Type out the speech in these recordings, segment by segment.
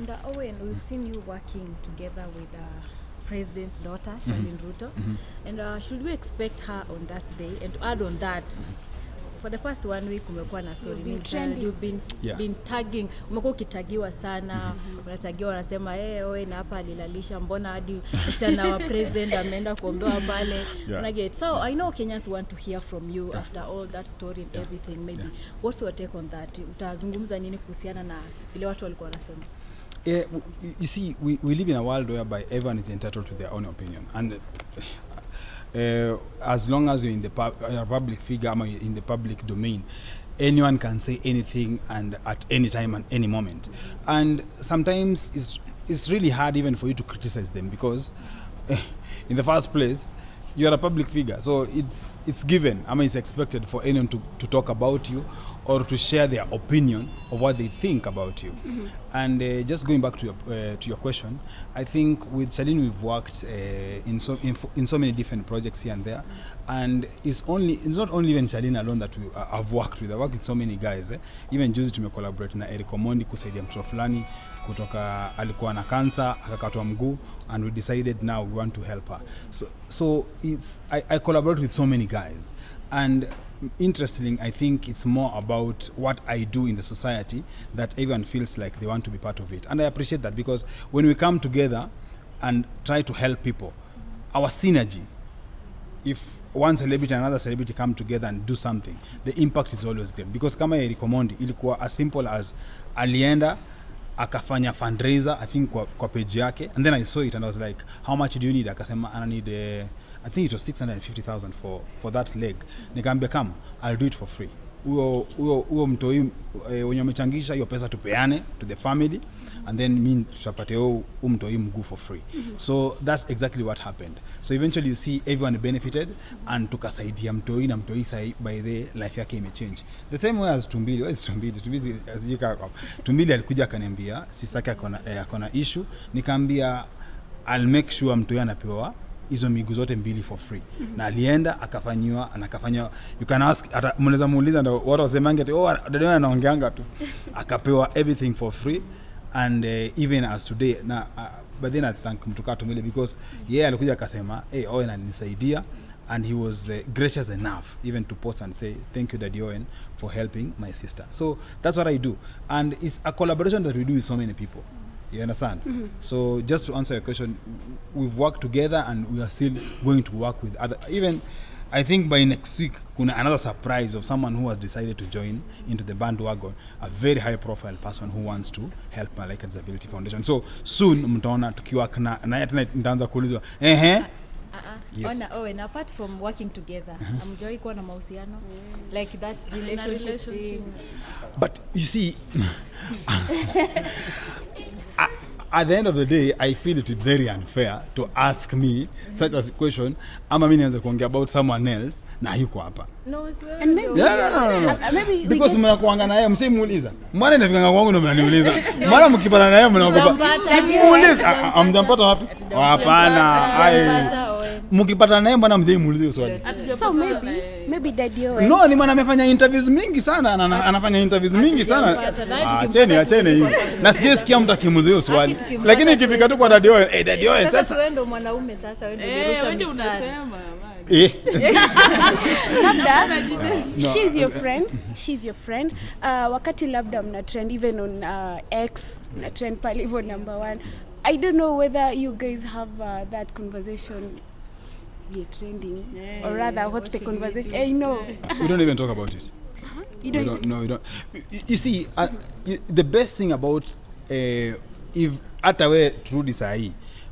And Owen, we've seen you working together with President's daughter, Charlene Ruto. And should we expect her on that day? And to add on that, for the past 1 week kumekuwa na story mingi. You've been tagging, umekuwa ukitagiwa sana, unatagiwa wanasema Owen hapa alilalisha mbona hadi msichana wa president ameenda kuombewa pale. So I know Kenyans want to hear from you after all that story and everything. Maybe what's your take on that? Utazungumza nini kuhusiana na vile watu walikuwa wanasema? You see, we live in a world whereby everyone is entitled to their own opinion, and as long as you're in the public figure, in the public domain, anyone can say anything and at any time and any moment. And sometimes it's really hard even for you to criticize them, because in the first place, you're a public figure, so it's given. It's expected for anyone to talk about you or to share their opinion of what they think about you. And just going back to your question, I think with Charlene we've worked in so many different projects here and there, and it's not only even Charlene alone that I've worked with. I've worked with so many guys. Even juzi tumecollaborate na Eric Omondi kusaidia mtoto fulani kutoka alikuwa na cancer akakatwa mguu, and we decided now we want to help her. So I collaborate with so many guys, and interestingly, I think it's more about what I do in the society that everyone feels like they want to be part of it. And I appreciate that, because when we come together and try to help people, our synergy, if one celebrity and another celebrity come together and do something, the impact is always great. Because kama Eric Omondi, ilikuwa as simple as alienda akafanya fundraiser, I think kwa page yake, and then I saw it and I was like, how much do you need? Akasema I need I think it was 650,000 for that leg. Nikamwambia come, I'll do it for free. Huo mtoi wenye umechangisha hiyo pesa tupeane to the family, and then mimi tutapate mtoi mguu for free. So that's exactly what happened. So eventually you see everyone benefited, and tukasaidia mtoi, na mtoi sai by the life yake imechange. The same way as Tumbili Tumbili alikuja akaniambia sisi yake akona issue, nikamwambia I'll make sure mtoi anapewa hizo miguu zote mbili for free. Na alienda akafanywa, you can ask, mnaweza muuliza ndio watu wasemange dada anaongeanga tu, akapewa everything for free. And even as today na but then I thank mtuka Tumbili, because alikuja akasema Owen alinisaidia, and he was gracious enough even to post and say thank you Daddy Owen for helping my sister. So that's what I do, and it's a collaboration that we do with so many people. You understand? So just to answer your question, we've worked together, and we are still going to work with other. Even I think by next week, kuna another surprise of someone who has decided to join into the bandwagon, a very high profile person who wants to help Malaika Disability Foundation. So soon mtaona tukiwa na yeye nitaanza kuulizwa Yes. Owen, apart from working together, amjoi kuwa na mahusiano like that relationship thing. But you see, at the end of the day, I feel it is very unfair to ask me such a question. Ama mimi nianze kuongea about someone else na yuko hapa. No, it's well. And maybe, no. Maybe because mnakuanga naye msimuuliza. Mbona inafika kwangu ndio mnaniuliza? Mbona mkipata naye mnaogopa? Simuuliza. Amjampata wapi? Hapana. Mkipata naye mbona msimuulize swali? So maybe Daddy Owen. No, ni maana amefanya interviews mingi sana, anafanya interviews mingi sana. Acheni hizi. Na sijasikia mtu akimuuliza swali. Lakini ikifika tu kwa Daddy Owen, Daddy Owen sasa wewe ndo mwanaume sasa, wewe ndio unasema. She's your friend. Wakati labda mna trend even on X, mna trend pale hivyo number 1. I don't know whether you guys have that conversation. You're trending, or rather, what's the conversation? I know. We don't even talk about it. You don't. No, we don't. You see, the best thing about if hata we turudi sahi,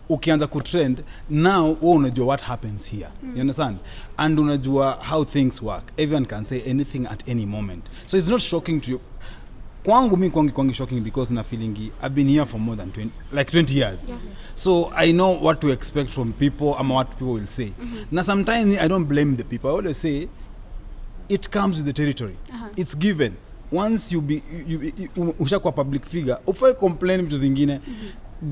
ukianza kutrend now, unajua what happens here. You understand? And unajua how things work. Everyone can say anything at any moment. So it's not shocking to you. Kwangu shocking, because na feeling I've been here for more than 20 years. Yeah. So I know what to expect from people and what people will say. Now sometimes I don't blame the people. I always say it comes with the territory. It's given. Once you ushakuwa public figure, ufai complain vitu zingine,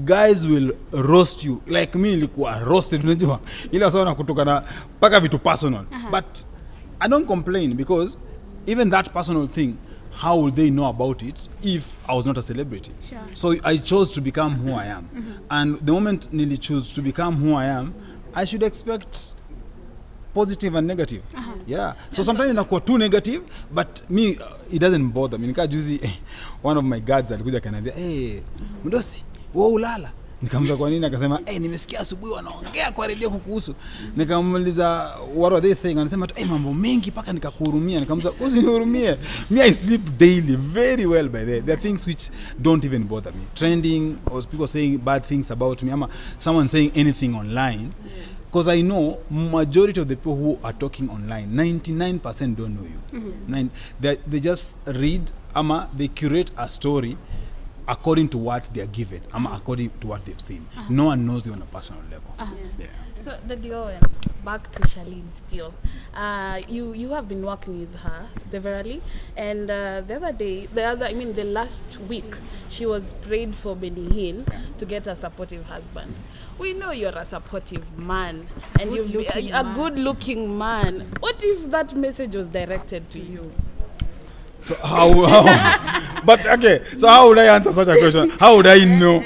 guys will roast you. Like me nilikuwa roasted, unajua. Ile sawa na kutoka na paka vitu personal. But I don't complain, because even that personal thing how would they know about it if I was not a celebrity? Sure. So I chose to become who I am. And the moment Nili choose to become who I am, I should expect positive and negative. Yeah. So sometimes inakuwa too negative, but me, it doesn't bother me. Nika juzi, one of my guards alikuja akaniambia, Mdosi, wewe ulala. Nikamuuliza kwa nini, akasema nimesikia asubuhi wanaongea kwa radio kukuhusu. Nikamuuliza what are they saying, anasema mambo mengi paka nikakuhurumia. Nikamuuliza usinihurumie, me I sleep daily very well by there are things which don't even bother me. Trending or people saying bad things about me, ama someone saying anything online, because I know majority of the people who are talking online, 99% don't know you. They just read, ama they curate a story according to what they are given, according to what they've seen. No one knows you on a personal level. Yeah. So, Daddy Owen, back to Charlene still. You have been working with her severally, and the last week, she was prayed for Benny Hill to get a supportive husband. We know you're a supportive man, and you're a good-looking man. What if that message was directed to you? So how but okay, so how would I answer such a question? How would I know?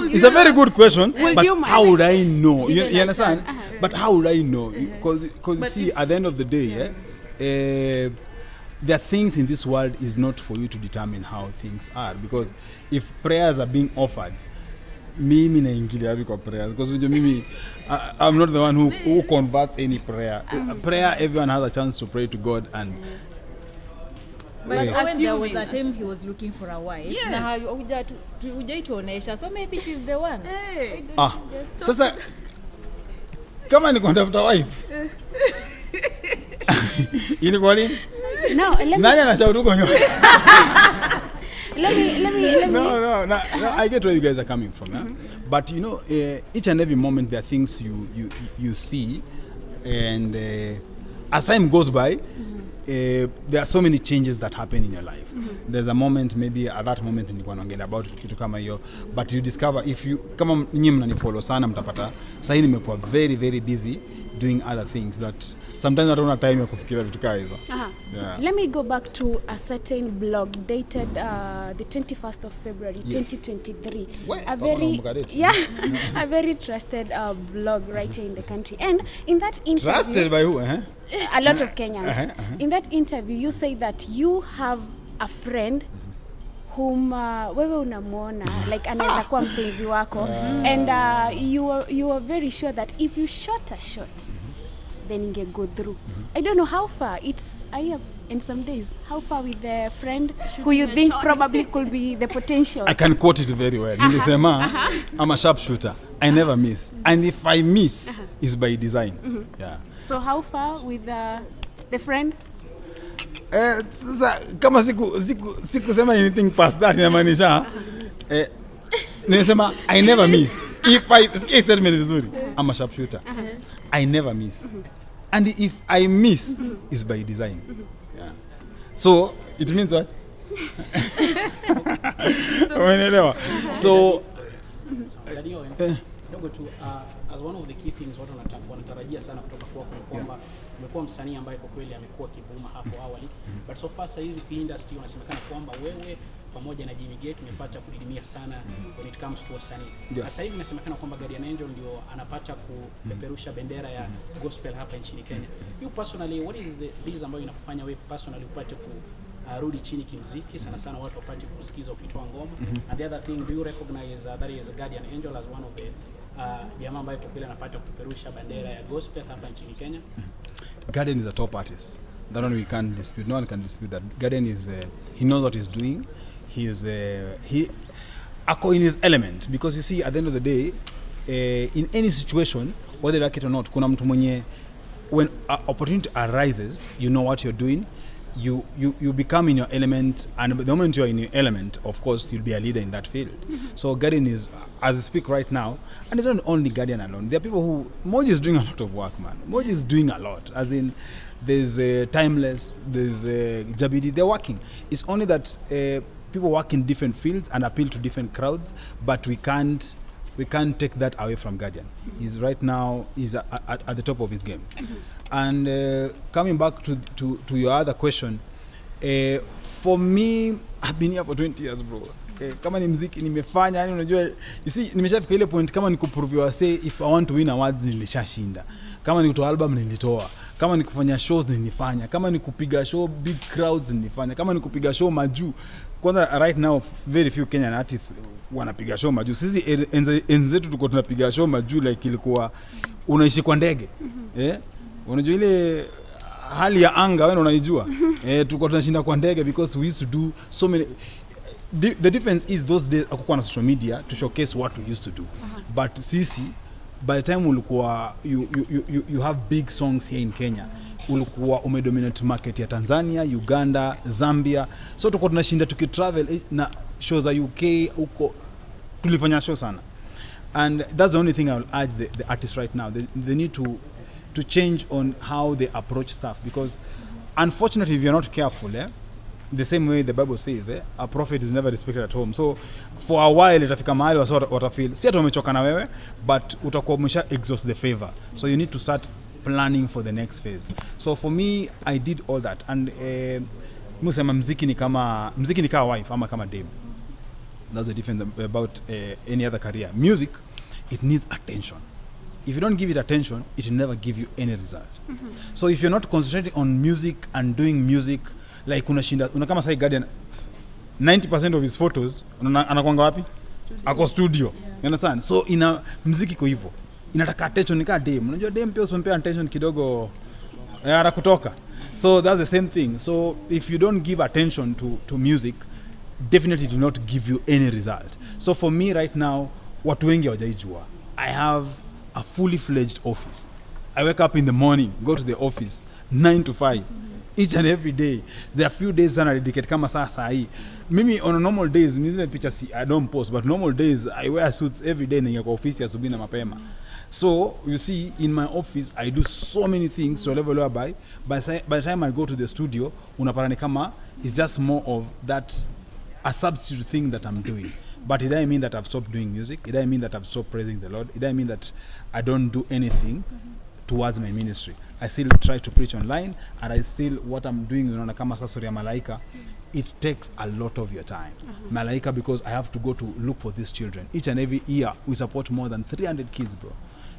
It's a very good question, but how would I know? You understand? But how would I know? Because see, at the end of the day, there are things in this world is not for you to determine how things are, because if prayers are being offered, mimi naingilia wapi kwa prayers? Because mimi I'm not the one who converts any prayer. Prayer, everyone has a chance to pray to God. And but when there was a time he was looking for a wife, na hujaituonesha, so maybe she's the one. Sasa kama ni kutafuta wife ilikuwa nini? No, nani anashauri uko nyuma? Let me. No, I get where you guys are coming from. But you know, each and every moment there are things you see, and as time goes by, there are so many changes that happen in your life. There's a moment, maybe at that moment nilikuwa naongelea about kitu kama hiyo, but you discover, if you kama nyinyi mnanifollow sana, mtapata sasa nimekuwa very very busy doing other things that sometimes I don't have time ya kufikiria vitu kama hizo. Let me go back to a certain blog dated the 21st of February 2023. A very trusted blog right here in the country. And in that interview, trusted by who? A lot of Kenyans. In that interview, you say that you have a friend whom wewe unamuona like anaweza kuwa mpenzi wako, and you are very sure that if you shot a shot, then inge go through. I don't know how far in some days, how far with the friend who you think probably could be the potential? I can quote it very well. Nilisema, I'm a sharpshooter. I never miss. And if I miss, it's by design. Yeah. So how far with the friend? Kama siku sema anything past that, inamaanisha nilisema I never miss. If I statement vizuri, I'm a sharpshooter. I never miss. And if I miss, it's by design. Yeah. So it means what? So as one of the key things watu wanatarajia sana kutoka kwako ni kwamba umekuwa msanii ambaye kwa kweli amekuwa kivuma hapo awali, but so far sasa hivi industry unasemekana kwamba wewe pamoja na Jimmy Gate umepata kudidimia sana when it comes to wasanii. Sasa hivi inasemekana kwamba Guardian Angel ndio anapata kupeperusha bendera ya gospel hapa nchini Kenya. You personally, what is these ambayo inakufanya wewe personally upate rudi chini kimziki sana watu wapate kusikiza ukitoa ngoma? And the other thing, do you recognize that is Guardian Angel as one of the jamaa ambaye kwa kweli anapata kupeperusha bendera ya gospel hapa nchini Kenya? Guardian is a top artist. That one we can't dispute. No one can dispute that. Guardian is he knows what he's doing. He in his element, because you see, at the end of the day, in any situation, whether you like it or not, kuna mtu mwenye, when opportunity arises, you know what you're doing. You become in your element, and the moment you're in your element, of course, you'll be a leader in that field. So Guardian is, as we speak right now, and it's not only Guardian alone. There are people who, Moji is doing a lot of work, man. Moji is doing a lot. As in, there's Timeless, there's Jabidi, they're working. It's only that people work in different fields and appeal to different crowds, but we can't take that away from Guardian. He's right now, he's at the top of his game. And coming back to your other question, For me, I've been here for 20 years, bro. Kama ni muziki nimefanya, yani unajua, you see, nimeshafika ile point kama ni kuprove say if I want to win awards nilishashinda. Kama ni kutoa album nilitoa. Kama ni kufanya shows nilifanya. Kama ni kupiga show big crowds nilifanya. Kama ni kupiga show majuu. Kwanza right now very few Kenyan artists wanapiga show majuu. Sisi enzetu tuko tunapiga show majuu like ilikuwa unaishi kwa ndege. Unajua ile hali ya anga wewe unaijua. Tuko tunashinda kwa ndege because we used to do so many. The difference is those days akukuwa na social media to showcase what we used to do. But sisi by the time ulikuwa you have big songs here in Kenya, ulikuwa umedominate market ya Tanzania, Uganda, Zambia. So tuko tunashinda tukitravel na shows za UK huko tulifanya show sana. And that's the only thing I will urge the artists right now. They need to change on how they approach stuff, because unfortunately if you're not careful, the same way the Bible says, a prophet is never respected at home. So for a while itafika mahali watafeel si ati umechoka na wewe, but utakuwa umesha exhaust the favor. So you need to start planning for the next phase. So for me, I did all that. And musema mziki ni kama wife ama kama dame. That's the difference about any other career. Music, it needs attention. If you don't give it attention, it will never give you any result. So if you're not concentrating on music and doing music, like una kama sai Guardian, 90% of his photos anakuanga wapi? Ako studio. You understand? So ina muziki kwa hivyo inataka attention, nika dem. Unajua dem pia usimpea attention kidogo kutoka. So that's the same thing. So if you don't give attention to music, definitely it will not give you any result. So for me right now, watu wengi hawajaijua, I have a fully fledged office. I wake up in the morning, go to the office 9 to 5 each and every day. There are few days sana dedicate kama saa hii. Mimi on a normal days ni zile picha I don't post, but normal days I wear suits every day na kwa office asubuhi na mapema. So you see, in my office I do so many things to a level whereby by the time I go to the studio unapata ni kama it's just more of that a substitute thing that I'm doing. But it doesn't mean that I've stopped doing music. It doesn't mean that I've stopped praising the Lord. It doesn't mean that I don't do anything towards my ministry. I still try to preach online, and I still, what I'm doing, unaona kama sasa ya Malaika, it takes a lot of your time. Malaika, because I have to go to look for these children. Each and every year, we support more than 300 kids, bro,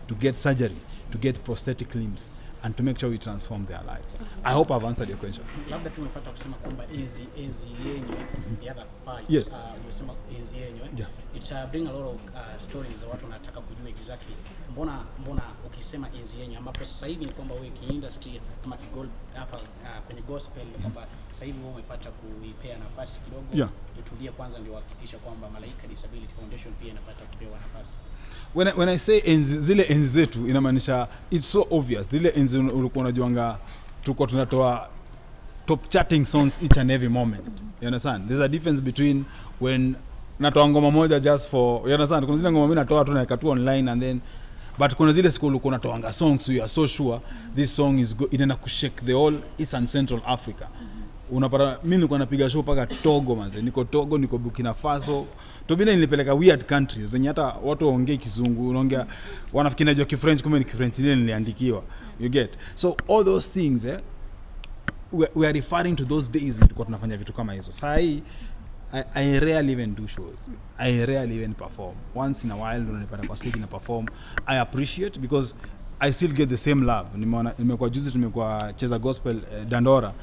to get surgery, to get prosthetic limbs, and to make sure we transform their lives. I hope I've answered your question. Labda tumepata kusema kwamba enzi yenyu ya pale. Yes. Umesema enzi yenyu. Yeah. It bring a lot of stories watu wanataka kujua exactly. Mbona ukisema enzi yenyu ambapo sasa hivi ni kwamba wewe kiindustry kama kigol hapa kwenye gospel kwamba sasa hivi wewe umepata kuipea nafasi kidogo. Yeah. Utulie kwanza ndio uhakikisha kwamba Malaika Disability Foundation pia inapata kupewa nafasi. When I say zile enzi zetu inamaanisha it's so obvious. Zile enzi ulikuwa unajuanga tuko tunatoa top charting songs each and every moment. You understand? There's a difference between when natoa ngoma moja just for, you understand? Kuna zile ngoma mimi natoa tu naeka tu online and then, but kuna zile siku ulikuwa unatoanga songs so you are so sure this song is inaenda kushake the whole East and Central Africa. Unapata mimi nilikuwa napiga show paka Togo manze, niko Togo, niko Burkina Faso, tobina nilipeleka weird countries zenye hata watu waongee Kizungu, unaongea wanafikiri najua Kifrench kumbe ni Kifrench ile niliandikiwa, you get. So all those things we are referring to those days tulikuwa tunafanya vitu kama hizo. Sasa hii I rarely even do shows. I rarely even perform. Once in a while ndo nilipata kwa stage na perform. I appreciate because I still get the same love. Nimekuwa juzi tumekuwa cheza gospel Dandora.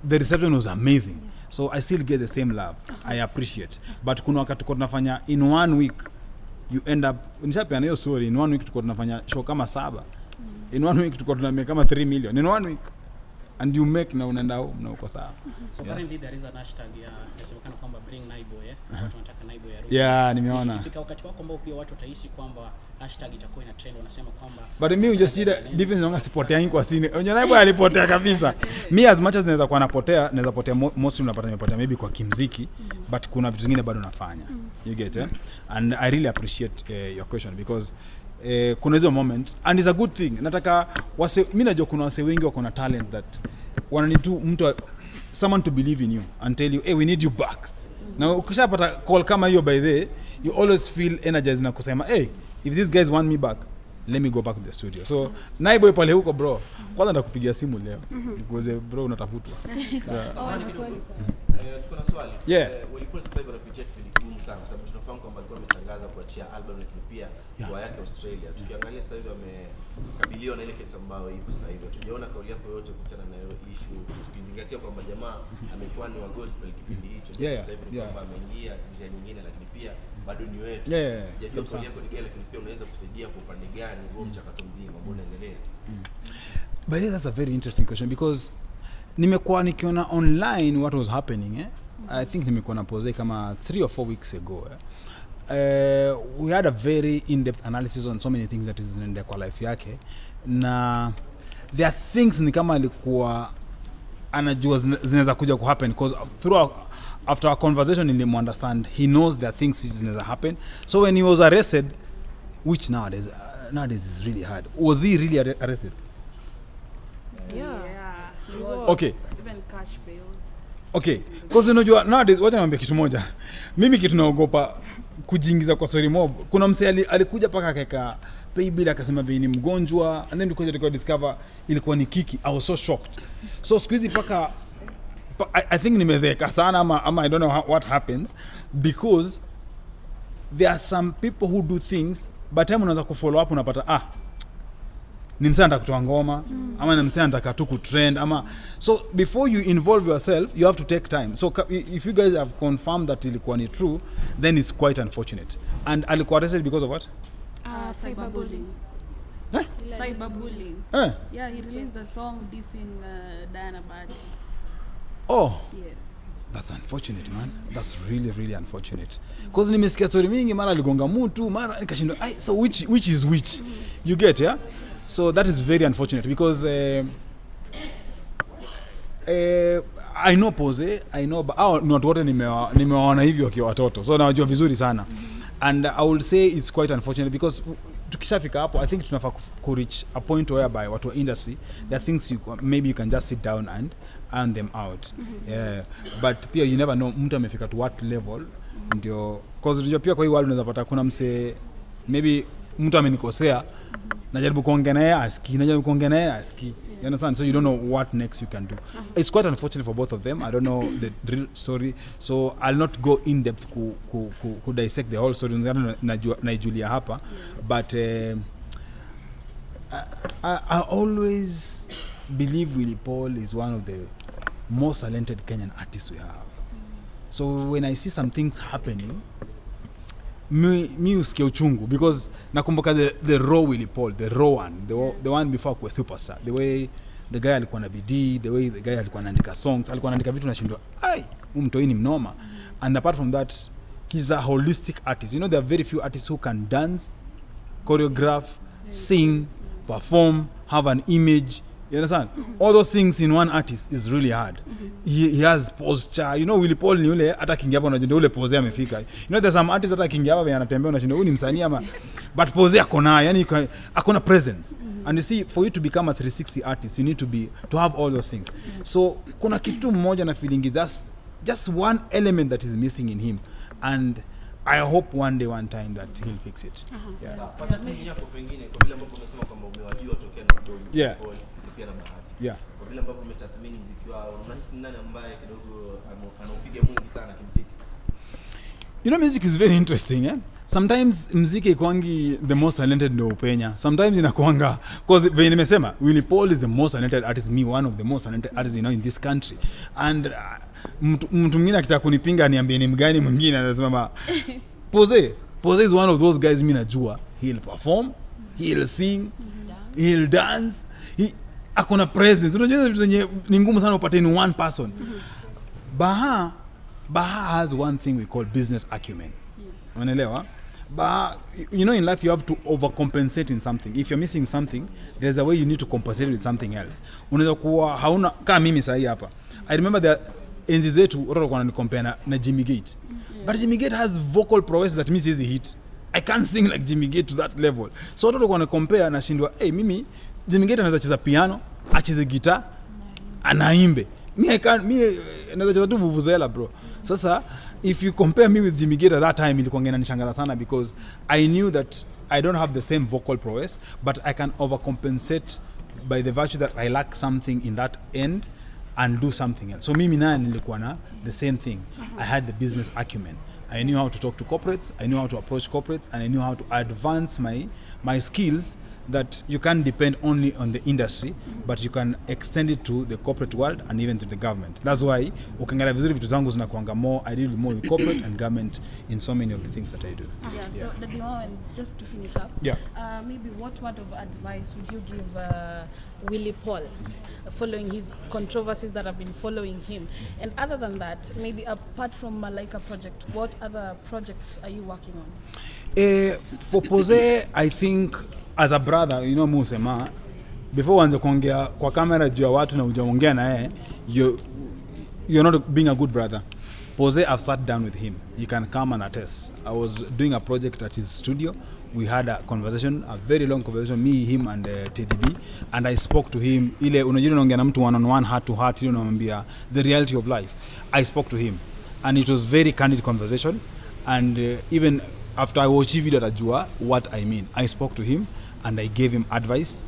The reception was amazing. So I still get the same love. I appreciate. But kuna wakati tuko tunafanya in 1 week you end up, nishapeana hiyo story, in 1 week tuko tunafanya show kama 7. In 1 week tuko tunamake kama 3 million in 1 week. And you make na unaenda home na uko sawa. So currently there is a hashtag inasemekana kwamba bring Naibo watu wanataka Naibo ya Ruto. Yeah, nimeona. Ikifika wakati wako ambao pia watu watahisi kwamba hashtag itakuwa ina trend, wanasema kwamba but mimi just see the difference nanga sipotea yangu kwa sini. Naibo alipotea kabisa. Me as much as naweza kuwa napotea, naweza potea mostly unapata nimepotea maybe kwa kimziki, but kuna vitu vingine bado nafanya. You get and I really appreciate your question because kuna hizo moment and it's a good thing. Nataka mimi najua kuna wase wengi wako na talent that wananitu mtu someone to believe in you and tell you hey we need you back. Na ukishapata call kama hiyo by the you always feel energized na kusema hey if these guys want me back let me go back to the studio. So naiboy pale huko bro, kwanza ndakupigia simu leo because bro unatafutwa. Tuko na swali. Walikuwa sasa hivi wanapitia kipindi kigumu sana kwa sababu tunafahamu kwamba alikuwa ametangaza kuachia album lakini pia tour yake Australia. Tukiangalia sasa hivi wamekabiliwa na ile kesi ambayo ipo sasa hivi. Tujaona kauli yako yote kuhusiana na hiyo issue. Tukizingatia kwamba jamaa amekuwa ni wa gospel kipindi hicho. Sasa hivi ni kwamba ameingia njia nyingine lakini pia bado ni wetu. Sijajua kauli yako ni gani lakini pia unaweza kusaidia kwa upande gani huo mchakato mzima ambao unaendelea. But that's a very interesting question because nimekuwa nikiona online what was happening I think nimekuwa na pose kama 3 or 4 weeks ago we had a very in-depth analysis on so many things that is in kwa life yake na there are things ni kama alikuwa anajua zinaweza kuja ku happen because after our conversation in him understand he knows there are things which zinaweza happen. So when he was arrested, which nowadays is really hard, was he really arrested? Okay. Even cash bail. Okay, because unajua nowadays wacha niambie kitu moja. Mimi kitu naogopa kujiingiza kwa story mob. Kuna msee alikuja paka akaweka pay bill akasema bei ni mgonjwa and then because discover ilikuwa ni kiki. I was so shocked. So squeezy paka I think nimezeeka sana ama I don't know what happens because there are some people who do things but time unaanza kufollow up unapata ni msee anataka kutoa ngoma ama ni msee anataka tu kutrend ama so before you involve yourself you have to take time. So if you guys have confirmed that ilikuwa ni true then it's quite unfortunate. And alikuwa arrested because of what? Cyberbullying. Cyberbullying. Yeah, he released a song dissing Diana Bati. Oh. Yeah. That's unfortunate, man. That's really, really unfortunate. Because nimesikia story mingi mara aligonga mtu, mara nikashindwa, so which is which? You get, yeah? So that is very unfortunate because I know Pose, I know not wote nimewaona hivi wakiwa watoto. So nawajua vizuri sana. And I will say it's quite unfortunate because tukishafika hapo I think tunafaa ku reach a point whereby watu wa industry there are things maybe you can just sit down and earn them out. Yeah, but pia you never know mtu amefika to what level ndio cause unajua pia kwa hii world unaweza pata kuna mse maybe mtu amenikosea najaribu kuongea naye aski you understand, so you don't know what next you can do. It's quite unfortunate for both of them. I don't know the real story, so I'll not go in depth ku dissect the whole story naijulia hapa, but I always believe Willy Paul is one of the most talented Kenyan artists we have. So when I see some things happening mi usikia uchungu because nakumbuka the raw Willy Paul, the raw one, the one before kwa superstar, the way the guy alikuwa na bidii, the way the guy alikuwa anaandika songs, alikuwa anaandika vitu nashindwa mtu ni mnoma. And apart from that he's a holistic artist. You know there are very few artists who can dance, choreograph, sing, perform, have an image. You understand? All those things in one artist is really hard. He has posture. You know Willy Paul ni ule hata kingia hapo unajua ule pose amefika. You know there's some artists hata kingia hapo anatembea unashinda huyu ni msanii ama but pose akona yani akona presence. And you see for you to become a 360 artist you need to have all those things. So kuna kitu mmoja na feeling that's just one element that is missing in him and I hope one time that he'll fix it. Yeah. Pata mimi hapo pengine kwa vile ambapo unasema kwamba umewajua tokea na mdogo. Yeah. Pia na bahati. Yeah. Kwa vile ambavyo umetathmini muziki wao, unahisi nani ambaye kidogo anaupiga mwingi sana kimuziki? You know music is very interesting, Sometimes muziki ikwangi the most talented ndio upenya. Sometimes inakuanga because when nimesema Willy Paul is the most talented artist, me one of the most talented artists in this country. And mtu mwingine akitaka kunipinga niambie ni mgani mwingine anasema Pose is one of those guys mimi najua. He'll perform, he'll sing, he'll dance. Akona presence. Unajua vitu zenye ni ngumu sana upate in one person. Baha has one thing we call business acumen. Unaelewa? But you know in life you have to overcompensate in something. If you're missing something, there's a way you need to compensate with something else. Unaweza kuwa hauna kama mimi sahi hapa. I remember the enzi zetu watu walikuwa wananicompare na Jimmy Gate. But Jimmy Gate has vocal prowess that means he's a hit. I can't sing like Jimmy Gate to that level. So watu walikuwa wanacompare na shindwa, mimi Jimmy Gate anaweza cheza piano, acheze guitar, anaimbe. Mimi naweza cheza tu vuvuzela bro. Sasa if you compare me with Jimmy Gate at that time ilikuwa inanishangaza sana because I knew that I don't have the same vocal prowess, but I can overcompensate by the virtue that I lack something in that end and do something else. So mimi naye nilikuwa na the same thing. I had the business acumen. I knew how to talk to corporates, I knew how to approach corporates, and I knew how to advance my skills that you can't depend only on the industry, but you can extend it to the corporate world and even to the government. That's why ukiangalia vizuri vitu zangu zinakuanga more, I deal more with corporate and government in so many of the things that I do. So Daddy Owen, just to finish up, maybe what word of advice would you give Willie Paul following his controversies that have been following him? And other than that, maybe apart from Malaika project, what other projects are you working on? For Pose, I think as a brother, you know, musema before uanze kuongea kwa kamera juu ya watu na hujaongea na yeye, you're not being a good brother. Pose, I've sat down with him. He can come and attest. I was doing a project at his studio. We had a conversation, a very long conversation, me, him, and TDB, and I spoke to him. Ile unajua unaongea na mtu one on one, heart to heart, ile unamwambia the reality of life. I spoke to him, and it was very candid conversation. And even after I watched video atajua what I mean. I spoke to him and I gave him advice,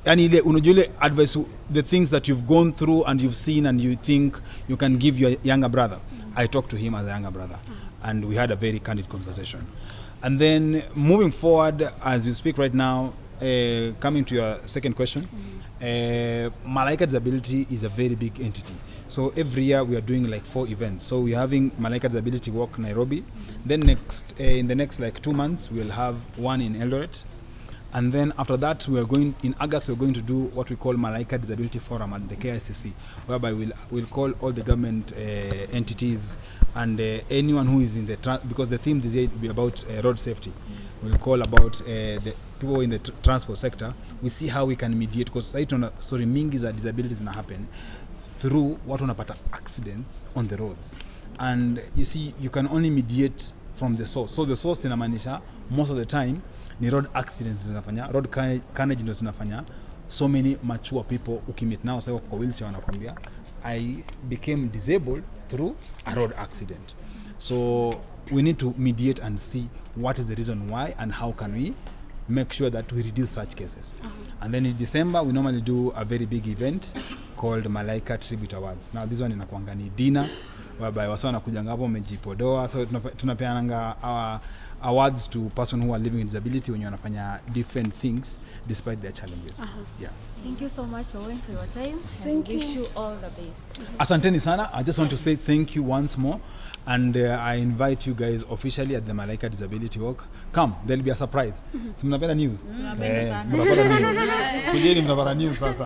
and ile unajua ile advice, the things that you've gone through and you've seen and you think you can give your younger brother. I talked to him as a younger brother, and we had a very candid conversation. And then moving forward, as you speak right now, coming to your second question, Malaika Disability is a very big entity. So every year we are doing like 4 events. So we're having Malaika Disability Walk Nairobi. Then next, in the next like 2 months, we'll have one in Eldoret. And then after that, we are going, in August, we're going to do what we call Malaika Disability Forum at the KICC, whereby we'll call all the government entities and anyone who is in the, because the theme this year will be about road safety. We'll call about the people in the transport sector. We see how we can mediate, because sasa tuna story mingi za disabilities na happen through watu wanapata accidents on the roads. And you see, you can only mediate from the source. So the source inamaanisha most of the time ni road accidents zinafanya, road carnage ndio zinafanya so many mature people ukimit nao sasa kwa wheelchair wanakuambia I became disabled through a road accident. So we need to mediate and see what is the reason why and how can we make sure that we reduce such cases. And then in December we normally do a very big event called Malaika Tribute Awards. Now this one inakuanga ni dinner whereby wasa wanakuja hapo wamejipodoa, so tunapeananga our awards to person who are living with disability when wanafanya different things despite their challenges. Yeah. Thank you so much, Owen, for your time. And wish you all the best. Asanteni sana. I just want to say thank you once more, and I invite you guys officially at the Malaika Disability Walk. Come, there'll be a surprise. Mnapenda news? Mnapenda sana. Kujeni mnapata news sasa.